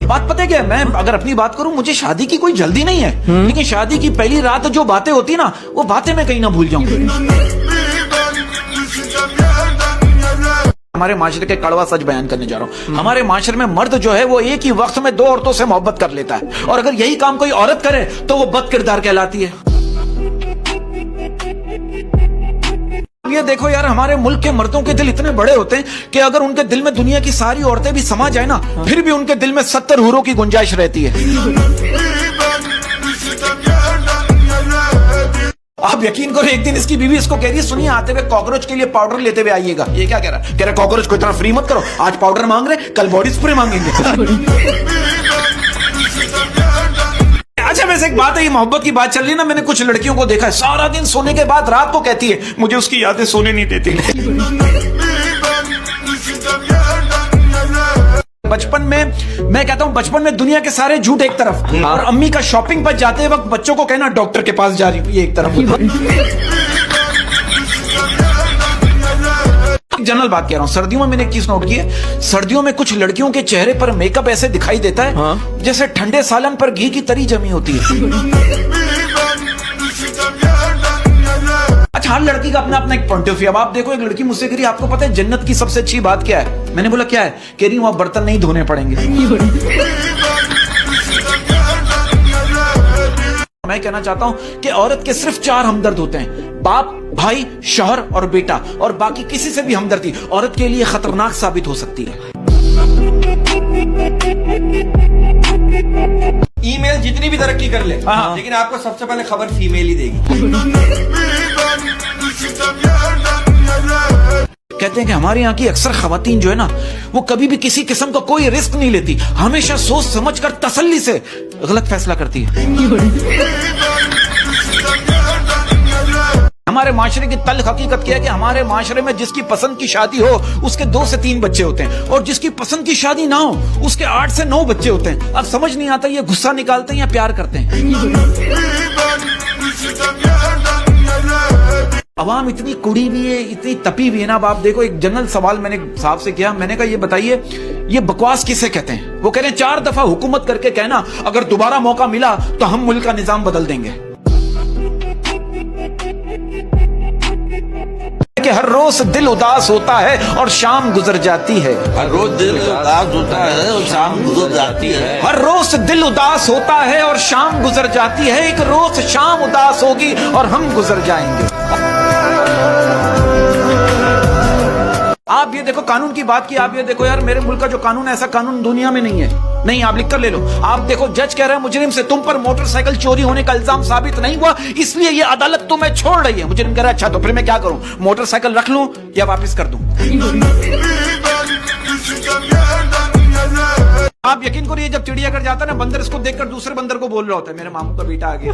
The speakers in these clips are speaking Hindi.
बात पता है क्या, मैं अगर अपनी बात करूं, मुझे शादी की कोई जल्दी नहीं है, लेकिन शादी की पहली रात जो बातें होती है ना, वो बातें मैं कहीं ना भूल जाऊं। हमारे माशरे के कड़वा सच बयान करने जा रहा हूं। हमारे माशरे में मर्द जो है वो एक ही वक्त में 2 औरतों से मोहब्बत कर लेता है, और अगर यही काम कोई औरत करे तो वो बदकिरदार कहलाती है। ये देखो यार, हमारे मुल्क के मर्दों के दिल इतने बड़े होते हैं कि अगर उनके दिल में दुनिया की सारी औरतें भी समा जाए ना, फिर भी उनके दिल में 70 हूरों की गुंजाइश रहती है। आप यकीन करो, एक दिन इसकी बीवी इसको कह रही है, सुनिए आते हुए कॉकरोच के लिए पाउडर लेते हुए आइएगा। ये क्या कह रहा है? कह रहा कॉकरोच को इतना फ्री मत करो, आज पाउडर मांग रहे, कल बॉडी स्प्रे मांगेंगे। अच्छा वैसे एक बात है, ये मोहब्बत की बात चल रही है ना, मैंने कुछ लड़कियों को देखा है, सारा दिन सोने के बाद रात को कहती है मुझे उसकी यादें सोने नहीं देती। बचपन में मैं कहता हूं, बचपन में दुनिया के सारे झूठ एक तरफ, और अम्मी का शॉपिंग पर जाते वक्त बच्चों को कहना डॉक्टर के पास जा रही हूं, ये एक तरफ। जनरल बात कह रहा हूं, सर्दियों में मैंने एक चीज नोट की है, सर्दियों में कुछ लड़कियों के चेहरे पर मेकअप ऐसे दिखाई देता है जैसे ठंडे सालन पर घी की तरी जमी होती है। अच्छा, हर लड़की का अपना अपना एक पॉइंट ऑफ व्यू। अब आप देखो, एक लड़की मुझसे कह रही, आपको पता है जन्नत की सबसे अच्छी बात क्या है? मैंने बोला क्या है? कह रही वहां बर्तन नहीं धोने पड़ेंगे। मैं कहना चाहता हूं कि औरत के सिर्फ 4 हमदर्द होते हैं, बाप, भाई, शौहर और बेटा, और बाकी किसी से भी हमदर्दी औरत के लिए खतरनाक साबित हो सकती है। ईमेल जितनी भी तरक्की कर ले, लेकिन आपको सबसे पहले खबर फीमेल ही देगी। कहते हैं कि हमारे यहाँ की अक्सर खवातीन जो है ना, वो कभी भी किसी किस्म का कोई रिस्क नहीं लेती, हमेशा सोच समझकर तसल्ली से गलत फैसला करती है। हमारे माशरे की तल्ख हकीकत क्या है कि हमारे माशरे में जिसकी पसंद की शादी हो उसके 2 से 3 बच्चे होते हैं, और जिसकी पसंद की शादी ना हो उसके 8 से 9 बच्चे होते हैं। अब समझ नहीं आता ये गुस्सा निकालते हैं या प्यार करते हैं। अवाम इतनी कुड़ी भी है, इतनी तपी भी है ना। अब आप देखो, एक जनरल सवाल मैंने साहब से किया, मैंने कहा ये बताइए ये बकवास किसे कहते हैं? वो कह रहे हैं 4 दफा हुकूमत करके कहना अगर दोबारा मौका मिला तो हम मुल्क का निजाम बदल देंगे। कि हर रोज दिल उदास होता है और शाम गुजर जाती है। हर रोज दिल उदास होता है और शाम गुजर जाती है। हर रोज दिल उदास होता है और शाम गुजर जाती है, एक रोज शाम उदास होगी और हम गुजर जाएंगे। आप ये देखो, कानून की बात की, आप ये देखो यार, मेरे मुल्क का जो कानून है, ऐसा कानून दुनिया में नहीं है। नहीं, आप लिख कर ले लो। आप देखो, जज कह रहा है मुजरिम से तुम पर मोटरसाइकिल चोरी होने का इल्जाम साबित नहीं हुआ, इसलिए ये अदालत तुम्हें छोड़ रही है। मुजरिम कह रहा है अच्छा तो फिर मैं क्या करूं, मोटरसाइकिल रख लूं या वापस कर दूं? आप यकीन करिए, जब चिड़ियाघर जाता है ना, बंदर इसको देखकर दूसरे बंदर को बोल रहा होता है मेरे मामू का बेटा आ गया।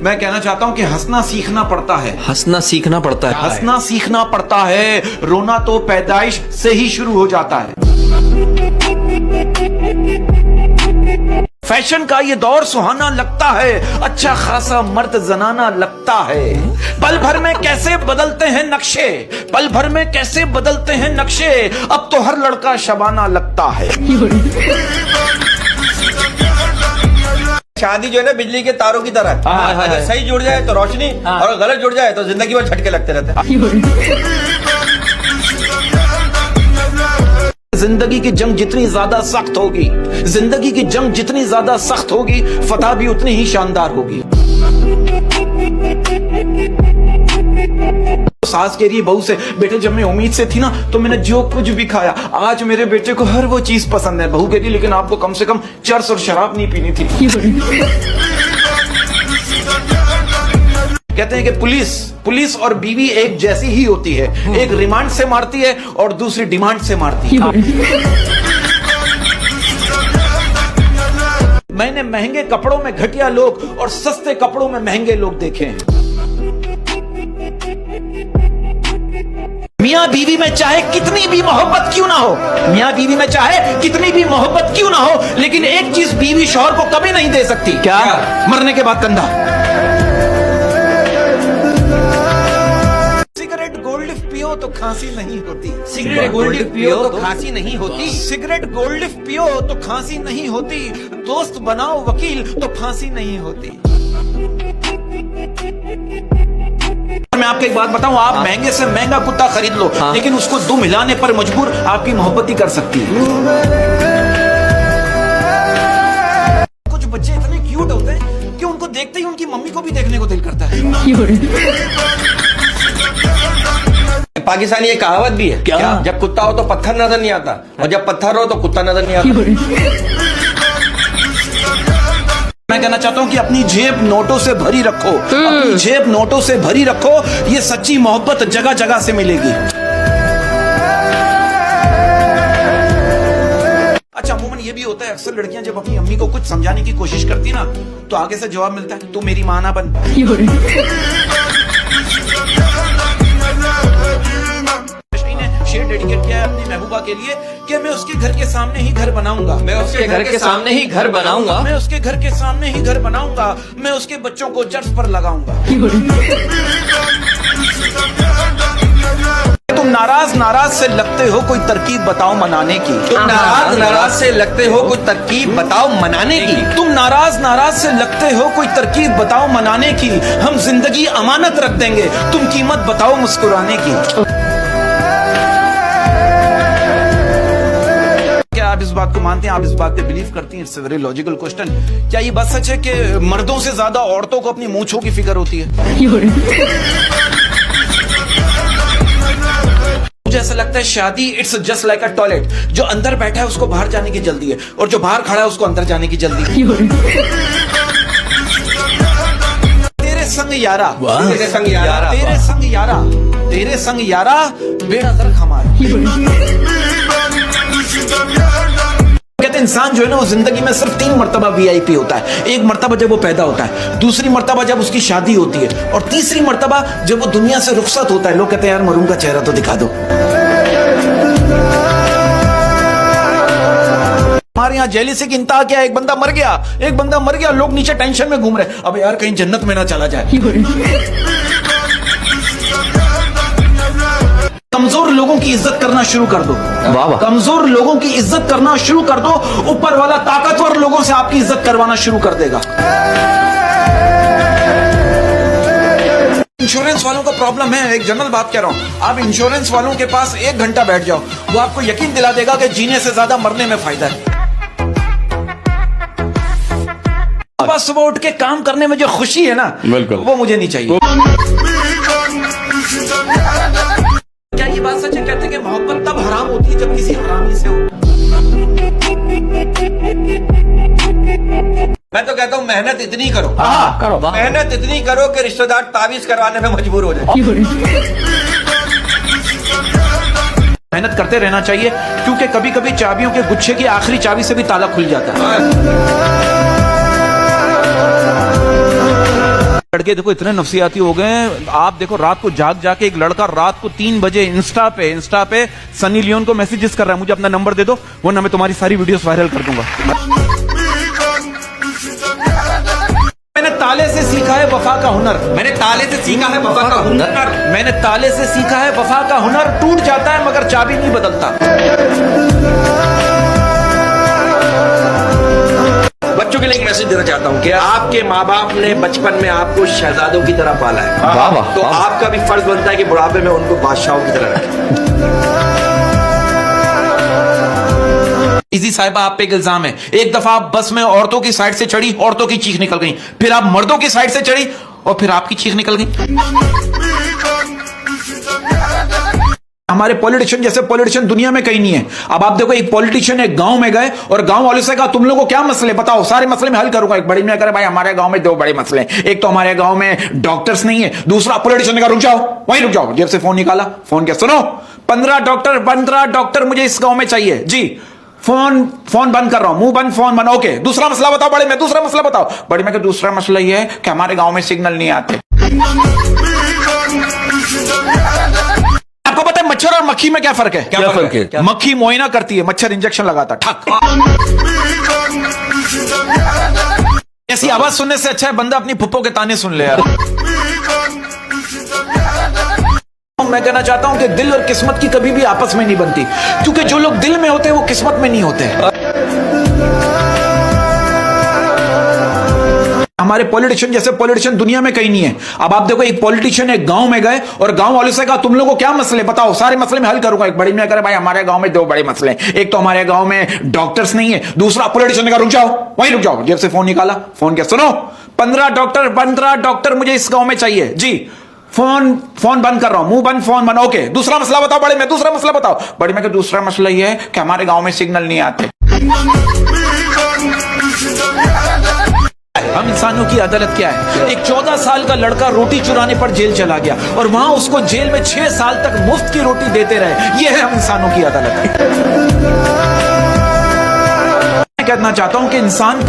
मैं कहना चाहता हूं कि हंसना सीखना पड़ता है। हंसना सीखना पड़ता है। हंसना सीखना पड़ता है, रोना तो पैदाइश से ही शुरू हो जाता है। फैशन का ये दौर सुहाना लगता है, अच्छा खासा मर्द जनाना लगता है। पल भर में कैसे बदलते हैं नक्शे, पल भर में कैसे बदलते हैं नक्शे, अब तो हर लड़का शबाना लगता है। शादी जो है ना बिजली के तारों की तरह, अगर सही जुड़ जाए तो रोशनी, और गलत जुड़ जाए तो जिंदगी भर झटके लगते रहते हैं। जिंदगी की जंग जितनी ज्यादा सख्त होगी, जिंदगी की जंग जितनी ज्यादा सख्त होगी, फतह भी उतनी ही शानदार होगी। सास कह रही है बहू से, बेटे जब मैं उम्मीद से थी ना तो मैंने जो कुछ भी खाया, आज मेरे बेटे को हर वो चीज पसंद है। बहू कह रही लेकिन आपको कम से कम चर्स और शराब नहीं पीनी थी। कहते हैं कि पुलिस और बीवी एक जैसी ही होती है, एक रिमांड से मारती है और दूसरी डिमांड से मारती है। मैंने महंगे कपड़ों में घटिया लोग और सस्ते कपड़ों में महंगे लोग देखे हैं। मियां बीवी में चाहे कितनी भी मोहब्बत क्यों ना हो, मियां बीवी में चाहे कितनी भी मोहब्बत क्यों ना हो, लेकिन एक चीज बीवी शौहर को कभी नहीं दे सकती। क्या? मरने के बाद कंधा। सिगरेट गोल्ड पियो पियो तो खांसी नहीं होती। सिगरेट गोल्ड पियो तो खांसी नहीं होती। सिगरेट गोल्ड पियो तो खांसी नहीं होती। दोस्त बनाओ वकील तो फांसी नहीं होती। मैं आपको एक बात बताऊं, आप महंगे से महंगा कुत्ता खरीद लो, लेकिन उसको दुम हिलाने पर मजबूर आपकी मोहब्बत ही कर सकती है। कुछ बच्चे इतने क्यूट होते हैं कि उनको देखते ही उनकी मम्मी को भी देखने को दिल करता है। पाकिस्तानी एक कहावत भी है, क्या? जब कुत्ता हो तो पत्थर नजर नहीं आता, और जब पत्थर हो तो कुत्ता नजर नहीं आता। मैं कहना चाहता हूं कि अपनी जेब नोटों से भरी रखो, अपनी जेब नोटों से भरी रखो। ये सच्ची मोहब्बत जगह जगह से मिलेगी। अच्छा, अमूमन ये भी होता है, अक्सर लड़कियां जब अपनी अम्मी को कुछ समझाने की कोशिश करती ना, तो आगे से जवाब मिलता है, तू मेरी मां ना बन। शेर डेडिकेट किया है अपनी महबूबा के लिए कि मैं उसके घर के सामने ही घर बनाऊंगा, मैं उसके घर के सामने ही घर बनाऊंगा, मैं उसके घर के सामने ही घर बनाऊंगा, मैं उसके बच्चों को चर्च पर लगाऊंगा। तुम नाराज से लगते हो, कोई तरकीब बताओ मनाने की। तुम नाराज से लगते हो, कोई तरकीब बताओ मनाने की। तुम नाराज से लगते हो, कोई तरकीब बताओ मनाने की। हम जिंदगी अमानत रख देंगे, तुम कीमत बताओ मुस्कुराने की। आप इस बात को मानते हैं, आप इस बात पे बिलीव करती हैं? It's a very logical question. क्या ये बात सच है कि मर्दों से ज्यादा औरतों को अपनी मूंछों की फिक्र होती है? मुझे ऐसा लगता है शादी it's just like a toilet. जो अंदर बैठा है उसको बाहर जाने की जल्दी है, और जो बाहर खड़ा है उसको अंदर जाने की जल्दी है। तेरे संग यारा, तेरे संग यारा, तेरे संग यारा, तेरे संग यारा, बेड़ा गर्क हमारा। कहते इंसान जो है ना, वो जिंदगी में सिर्फ 3 मर्तबा VIP होता है। एक मर्तबा जब वो पैदा होता है, दूसरी मर्तबा जब उसकी शादी होती है, और तीसरी मर्तबा जब वो दुनिया से रुखसत होता है। लोग कहते हैं यार मरूम का चेहरा तो दिखा दो। हमारे यहाँ जेलिसी की इंतहा क्या है, एक बंदा मर गया, लोग नीचे टेंशन में घूम रहे, अब यार कहीं जन्नत में ना चला जाए। कमजोर लोगों की इज्जत करना शुरू कर दो। कमजोर लोगों की इज्जत करना शुरू कर दो, ऊपर वाला ताकतवर लोगों से आपकी इज्जत करवाना शुरू कर देगा। इंश्योरेंस वालों का प्रॉब्लम है, एक जनरल बात कह रहा हूं। आप इंश्योरेंस वालों के पास 1 घंटा बैठ जाओ, वो आपको यकीन दिला देगा कि जीने से ज्यादा मरने में फायदा है। बस सुबह उठ के काम करने में जो खुशी है ना, वो मुझे नहीं चाहिए। क्या ये बात सच है? कहते हैं कि मोहब्बत तब हराम होती है जब किसी हरामी से हो। मैं तो कहता हूँ मेहनत इतनी करो, करो मेहनत इतनी करो कि रिश्तेदार तावीज करवाने में मजबूर हो जाए। मेहनत करते रहना चाहिए, क्योंकि कभी कभी चाबियों के गुच्छे की आखिरी चाबी से भी ताला खुल जाता है। लड़के देखो इतने नफसियाती हो गए हैं। आप देखो रात को जाग एक लड़का रात को 3 बजे इंस्टा पे सनी लियोन को मैसेजेस कर रहा है, मुझे अपना नंबर दे दो वरना मैं तुम्हारी सारी वीडियोस वायरल कर दूंगा। मैंने ताले से सीखा है वफा का हुनर, मैंने ताले से सीखा है वफा का हुनर, मैंने ताले से सीखा है वफा का हुनर। टूट जाता है मगर चाबी नहीं बदलता। बच्चों के लिए एक मैसेज देना चाहता हूँ कि आपके माँ बाप ने बचपन में आपको शहजादों की तरह पाला है, तो आपका भी फर्ज बनता है कि बुढ़ापे में उनको बादशाहों की तरह रखें। इजी साहिबा, आप पे एक इल्जाम है, एक दफा आप बस में औरतों की साइड से चढ़ी, औरतों की चीख निकल गई, फिर आप मर्दों की साइड से चढ़ी और फिर आपकी चीख निकल गई। हमारे पॉलिटिशियन जैसे पॉलिटिशियन दुनिया में कहीं नहीं है। अब आप देखो, एक पॉलिटिशियन एक गांव में गए और गांव वालों से कहा तुम लोगों को क्या मसले बताओ, सारे मसले में हल करूंगा। एक बड़ी मियां करे भाई हमारे गांव में 2 बड़े मसले हैं, एक तो हमारे गांव में डॉक्टर्स नहीं है, दूसरा पॉलिटिशियन ने कहा रुक जाओ, वहीं रुक जाओ, जेब से फोन निकाला, फोन किया, सुनो 15 डॉक्टर मुझे इस गांव में चाहिए जी, फोन बंद कर रहा हूं, मुंह बंद, फोन बंद, ओके। दूसरा मसला बताओ बड़े में, दूसरा मसला बताओ बड़े में। दूसरा मसला यह है कि हमारे गांव में सिग्नल नहीं आते। आपको पता है मच्छर और मक्खी में क्या फर्क है? क्या फर्क है? मक्खी मुआयना करती है, मच्छर इंजेक्शन लगाता, ठक। ऐसी आवाज सुनने से अच्छा है बंदा अपनी फुप्पो के ताने सुन ले यार। मैं कहना चाहता हूं कि दिल और किस्मत की कभी भी आपस में नहीं बनती, क्योंकि जो लोग दिल में होते हैं वो किस्मत में नहीं होते। हमारे पॉलिटिशियन जैसे पॉलिटिशियन दुनिया में कहीं नहीं है। अब आप देखो, एक पॉलिटिशियन एक गांव में गए और गांव वालों से कहा तुम लोगों को क्या मसले बताओ, सारे मसले में हल करूंगा। एक बड़ी में करे भाई हमारे गांव में दो बड़े मसले हैं, एक तो हमारे गांव में डॉक्टर्स नहीं है, दूसरा पॉलिटिशियन ने कहा रुक जाओ, वहीं रुक जाओ, जेब से फोन निकाला, फोन किया, सुनो 15 डॉक्टर मुझे इस गांव में चाहिए जी, फोन बंद कर रहा हूं, मुंह बंद, फोन बंद, ओके दूसरा मसला बताओ बड़े में, दूसरा मसला बताओ बड़े में। दूसरा मसला यह है कि हमारे गांव में सिग्नल नहीं आते। हम इंसानों की अदालत क्या है? एक 14 साल का लड़का रोटी चुराने पर जेल चला गया और वहां उसको जेल में 6 साल तक मुफ्त की रोटी देते रहे। यह है हम इंसानों की अदालत। मैं कहना चाहता हूं कि इंसान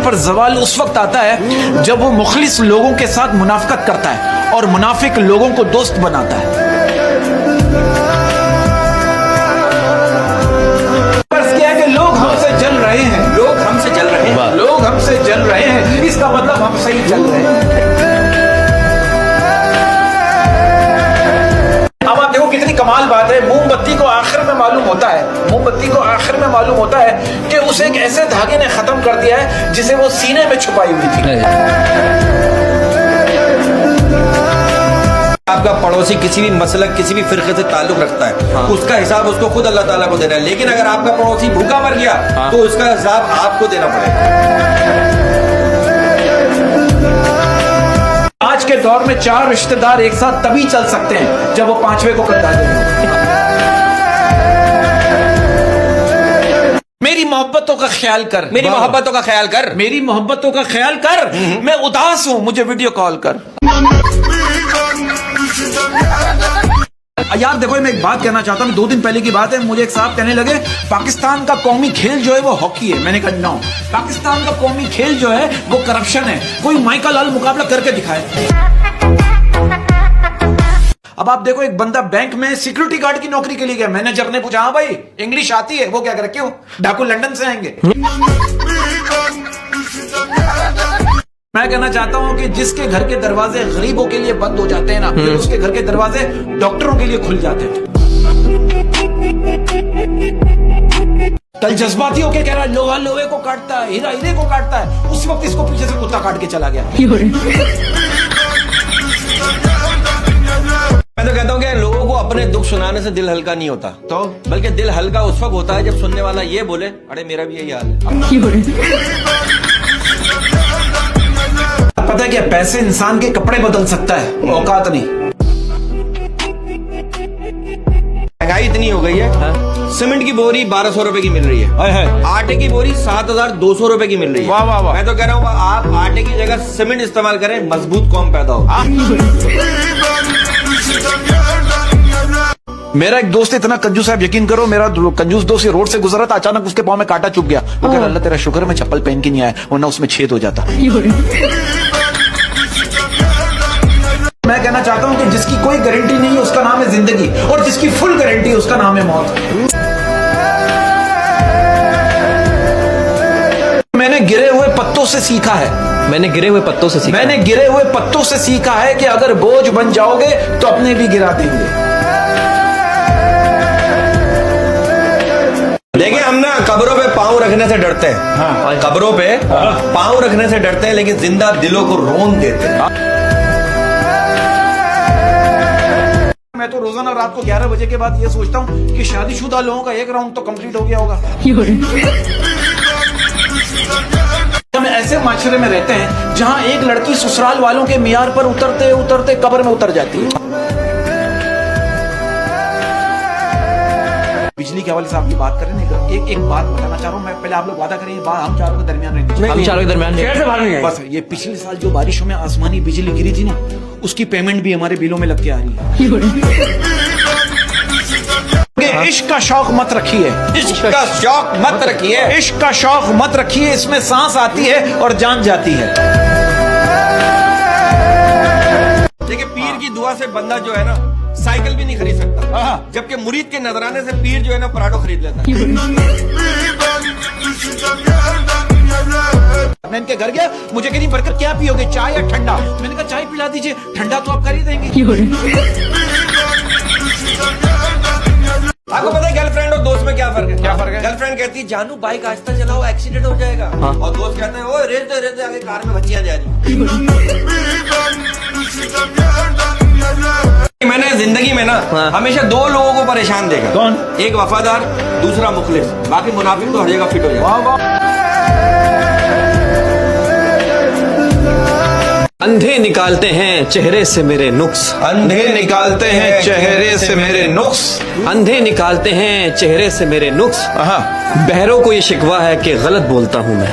पर जवाल उस वक्त आता है जब वो मुखलिस लोगों के साथ मुनाफिकत करता है और मुनाफिक लोगों को दोस्त बनाता है। लोग हमसे जल रहे हैं, इसका मतलब हम सही चल रहे हैं। अब आप देखो कितनी कमाल बात है, मोमबत्ती को आखिर में मालूम होता है कि उसे एक ऐसे धागे ने खत्म कर दिया है जिसे वो सीने में छुपाई हुई थी। आपका पड़ोसी किसी भी मसलक किसी भी फिरके से ताल्लुक रखता है, उसका हिसाब उसको खुद अल्लाह ताला को देना है। लेकिन अगर आपका पड़ोसी भूखा मर गया तो उसका हिसाब आपको देना पड़ेगा। आज के दौर में 4 रिश्तेदार एक साथ तभी चल सकते हैं जब वो 5वें को कंधा देंगे। मेरी मोहब्बतों का ख्याल कर, मेरी मोहब्बतों का ख्याल कर, मेरी मोहब्बतों का ख्याल कर। मैं उदास हूं, मुझे वीडियो कॉल कर। यार देखो, मैं एक बात कहना चाहता हूँ, 2 दिन पहले की बात है, मुझे एक साहब कहने लगे पाकिस्तान का कौमी खेल जो है वो हॉकी है। मैंने कहा नो, पाकिस्तान का कौमी खेल जो है वो करप्शन है, कोई माइकल लाल मुकाबला करके दिखाए। अब आप देखो, एक बंदा बैंक में सिक्योरिटी गार्ड की नौकरी के लिए गया, मैनेजर ने पूछा हाँ भाई इंग्लिश आती है? वो क्या करे, क्यों, डाकू लंदन से आएंगे। मैं कहना चाहता हूं कि जिसके घर के दरवाजे गरीबों के लिए बंद हो जाते हैं ना, फिर उसके घर के दरवाजे डॉक्टरों के लिए खुल जाते हैं। कल जज्बाती होके कह रहा है लोहा लोहे को काटता है, हीरा हीरे को काटता है, उस वक्त इसको पीछे से कुत्ता काट के चला गया। मैं तो कहता हूँ कि लोगों को अपने दुख सुनाने से दिल हल्का नहीं होता, तो बल्कि दिल हल्का उस वक्त होता है जब सुनने वाला ये बोले अरे मेरा भी यही हाल है। पता है क्या, पैसे इंसान के कपड़े बदल सकता है, औकात नहीं। महंगाई इतनी हो गई है, सीमेंट की बोरी 1200 रुपए की मिल रही है, आटे की बोरी 7200 रुपए की मिल रही है। वाह वाह वाह। मैं तो कह रहा हूँ आप आटे की जगह सीमेंट इस्तेमाल करें, मजबूत कौम पैदा हो। मेरा एक दोस्त इतना कंजूस है, यकीन करो, मेरा कंजूस दोस्त रोड से गुजरा था, अचानक उसके पाँव में कांटा चुभ गया। वो कह रहा अल्लाह तेरा शुक्र मैं चप्पल पहन के नहीं आया, वरना उसमें छेद हो जाता। मैं कहना चाहता हूं कि जिसकी कोई गारंटी नहीं है उसका नाम है जिंदगी, और जिसकी फुल गारंटी है उसका नाम है मौत। मैंने गिरे हुए पत्तों से सीखा है, मैंने गिरे हुए पत्तों से सीखा है कि अगर बोझ बन जाओगे तो अपने भी गिरा देंगे। देखिए, हम ना कब्रों पे पांव रखने से डरते हैं, हाँ। कब्रों पे पांव रखने से डरते हैं, लेकिन जिंदा दिलों को रोन देते हैं। मैं तो रोजाना रात को 11 बजे के बाद ये सोचता हूँ कि शादीशुदा लोगों का एक राउंड तो कंप्लीट हो गया होगा। हम ऐसे माशरे में रहते हैं जहाँ एक लड़की ससुराल वालों के मियार पर उतरते उतरते कब्र में उतर जाती है। बिजली के हवाले से आपकी बात करें, एक बात बताना चाह रहा हूँ मैं, पहले आप लोग वादा करें हम चारों के दरमियान रहेंगे। हम चारों के दरमियान बस ये पिछले साल जो बारिशों में आसमानी बिजली गिरी थी ना, उसकी पेमेंट भी हमारे बिलों में लग के आ रही है। इश्क का शौक मत रखिए, इश्क का शौक मत रखिए, इश्क का शौक मत रखिए, इसमें सांस आती है और जान जाती है। देखिए, पीर की दुआ से बंदा जो है ना साइकिल भी नहीं खरीद सकता, जबकि मुरीद के नजराने से पीर जो है ना पराठो खरीद लेता है। मैं इनके घर गया, मुझे कहीं बरकत क्या पियोगे, चाय या ठंडा? मैंने कहा चाय पिला दीजिए, ठंडा तो आप कर ही देंगे। फर्क है? क्या फर्क है? गर्लफ्रेंड कहती है जानू बाइक आहिस्ता चलाओ एक्सीडेंट हो जाएगा, और दोस्त कहते हैं ओ रेत दे आगे कार में बच्चियां जा रही। मैंने जिंदगी में ना हमेशा दो लोगों को परेशान देखा। कौन? एक वफादार, दूसरा मुखलिस, बाकी मुनाफिक तो हर जगह फिट हो जाए। वाह वाह। अंधे निकालते हैं चेहरे से मेरे नुक्स, अंधे निकालते हैं चेहरे से मेरे नुक्स। अंधे निकालते हैं चेहरे से मेरे नुक्स। बहरों को ये शिकवा है कि गलत बोलता हूँ मैं।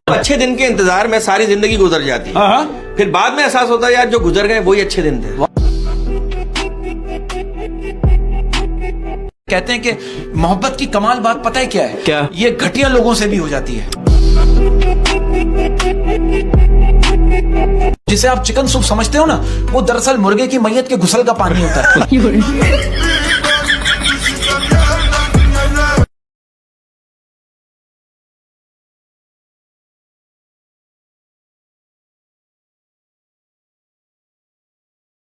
अच्छे दिन के इंतजार में सारी जिंदगी गुजर जाती है, फिर बाद में एहसास होता है यार जो गुजर गए वही अच्छे दिन थे। कहते हैं कि मोहब्बत की कमाल बात पता है क्या है? क्या? ये घटिया लोगों से भी हो जाती है। जिसे आप चिकन सूप समझते हो ना, वो दरअसल मुर्गे की मैयत के गुसल का पानी होता है।